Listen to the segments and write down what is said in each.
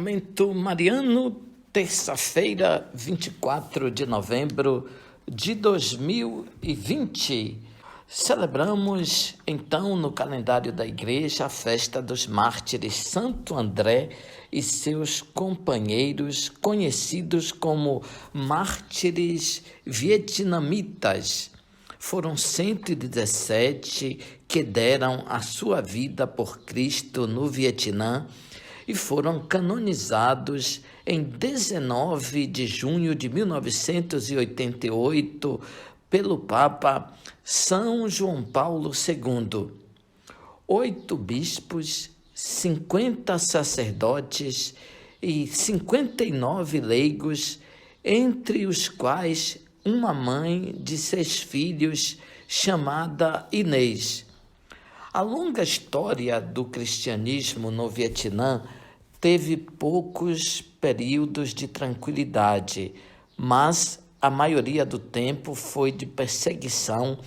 Momento Mariano, terça-feira, 24 de novembro de 2020. Celebramos, então, no calendário da Igreja, a festa dos mártires Santo André e seus companheiros, conhecidos como mártires vietnamitas. Foram 117 que deram a sua vida por Cristo no Vietnã e foram canonizados em 19 de junho de 1988 pelo Papa São João Paulo II. 8 bispos, 50 sacerdotes e 59 leigos, entre os quais uma mãe de 6 filhos chamada Inês. A longa história do cristianismo no Vietnã teve poucos períodos de tranquilidade, mas a maioria do tempo foi de perseguição,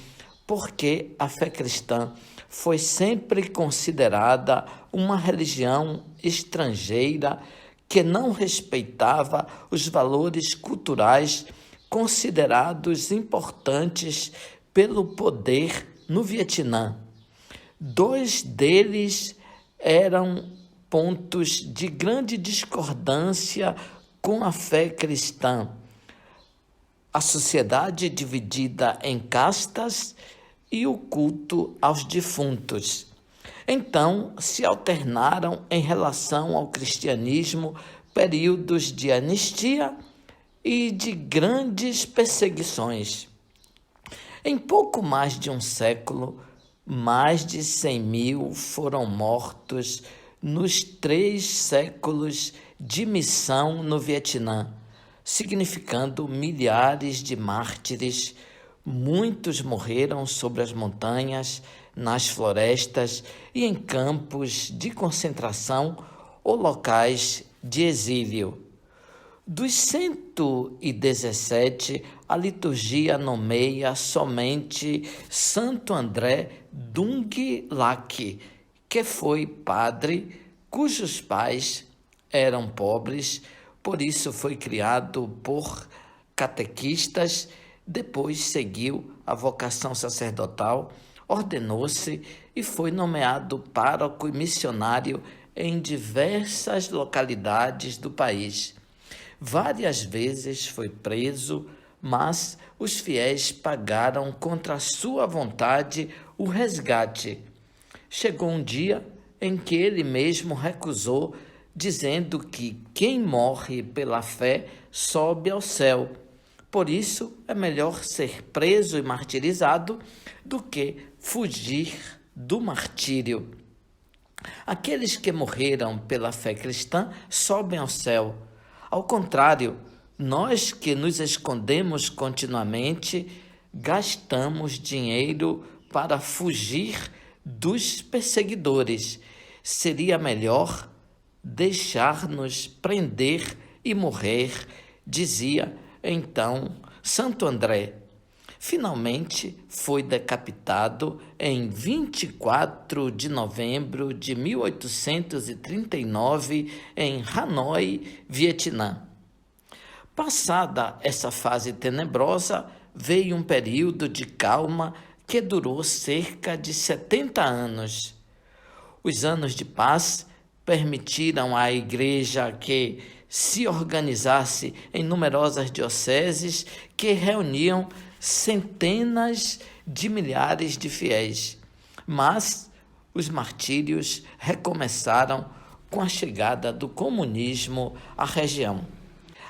porque a fé cristã foi sempre considerada uma religião estrangeira que não respeitava os valores culturais considerados importantes pelo poder no Vietnã. 2 deles eram pontos de grande discordância com a fé cristã: a sociedade dividida em castas e o culto aos defuntos. Então, se alternaram em relação ao cristianismo períodos de anistia e de grandes perseguições. Em pouco mais de um século, mais de 100.000 foram mortos nos 3 séculos de missão no Vietnã, significando milhares de mártires. Muitos morreram sobre as montanhas, nas florestas e em campos de concentração ou locais de exílio. Dos 117, a liturgia nomeia somente Santo André Dung Lac, que foi padre cujos pais eram pobres, por isso foi criado por catequistas, depois seguiu a vocação sacerdotal, ordenou-se e foi nomeado pároco e missionário em diversas localidades do país. Várias vezes foi preso, mas os fiéis pagaram contra a sua vontade o resgate. Chegou um dia em que ele mesmo recusou, dizendo que quem morre pela fé sobe ao céu. Por isso, é melhor ser preso e martirizado do que fugir do martírio. Aqueles que morreram pela fé cristã sobem ao céu. Ao contrário, nós que nos escondemos continuamente, gastamos dinheiro para fugir dos perseguidores. Seria melhor deixar-nos prender e morrer, dizia então Santo André. Finalmente foi decapitado em 24 de novembro de 1839 em Hanoi, Vietnã. Passada essa fase tenebrosa, veio um período de calma que durou cerca de 70 anos. Os anos de paz permitiram à Igreja que se organizasse em numerosas dioceses que reuniam centenas de milhares de fiéis. Mas os martírios recomeçaram com a chegada do comunismo à região.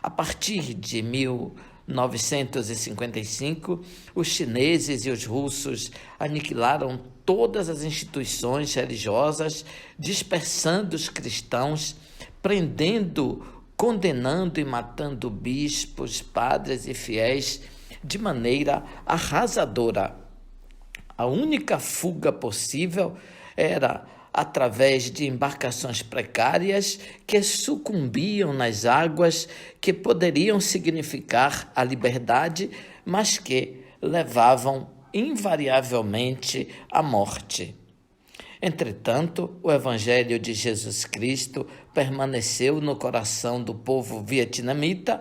A partir de 1955, os chineses e os russos aniquilaram todas as instituições religiosas, dispersando os cristãos, prendendo, condenando e matando bispos, padres e fiéis de maneira arrasadora. A única fuga possível era através de embarcações precárias que sucumbiam nas águas, que poderiam significar a liberdade, mas que levavam invariavelmente à morte. Entretanto, o Evangelho de Jesus Cristo permaneceu no coração do povo vietnamita,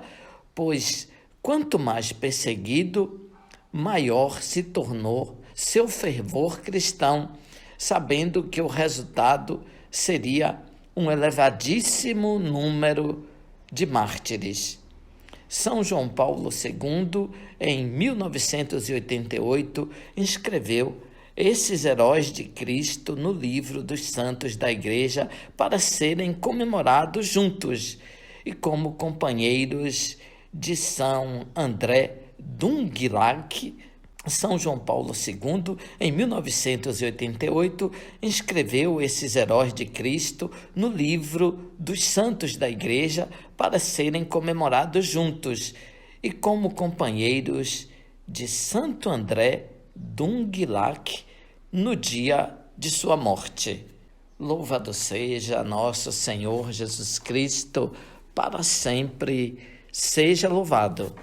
pois quanto mais perseguido, maior se tornou seu fervor cristão, sabendo que o resultado seria um elevadíssimo número de mártires. São João Paulo II, em 1988, inscreveu esses heróis de Cristo no livro dos santos da Igreja para serem comemorados juntos e como companheiros de São André Dũng-Gilac. São João Paulo II, em 1988, inscreveu esses heróis de Cristo no livro dos santos da Igreja para serem comemorados juntos e como companheiros de Santo André Dũng-Gilac no dia de sua morte. Louvado seja nosso Senhor Jesus Cristo, para sempre seja louvado.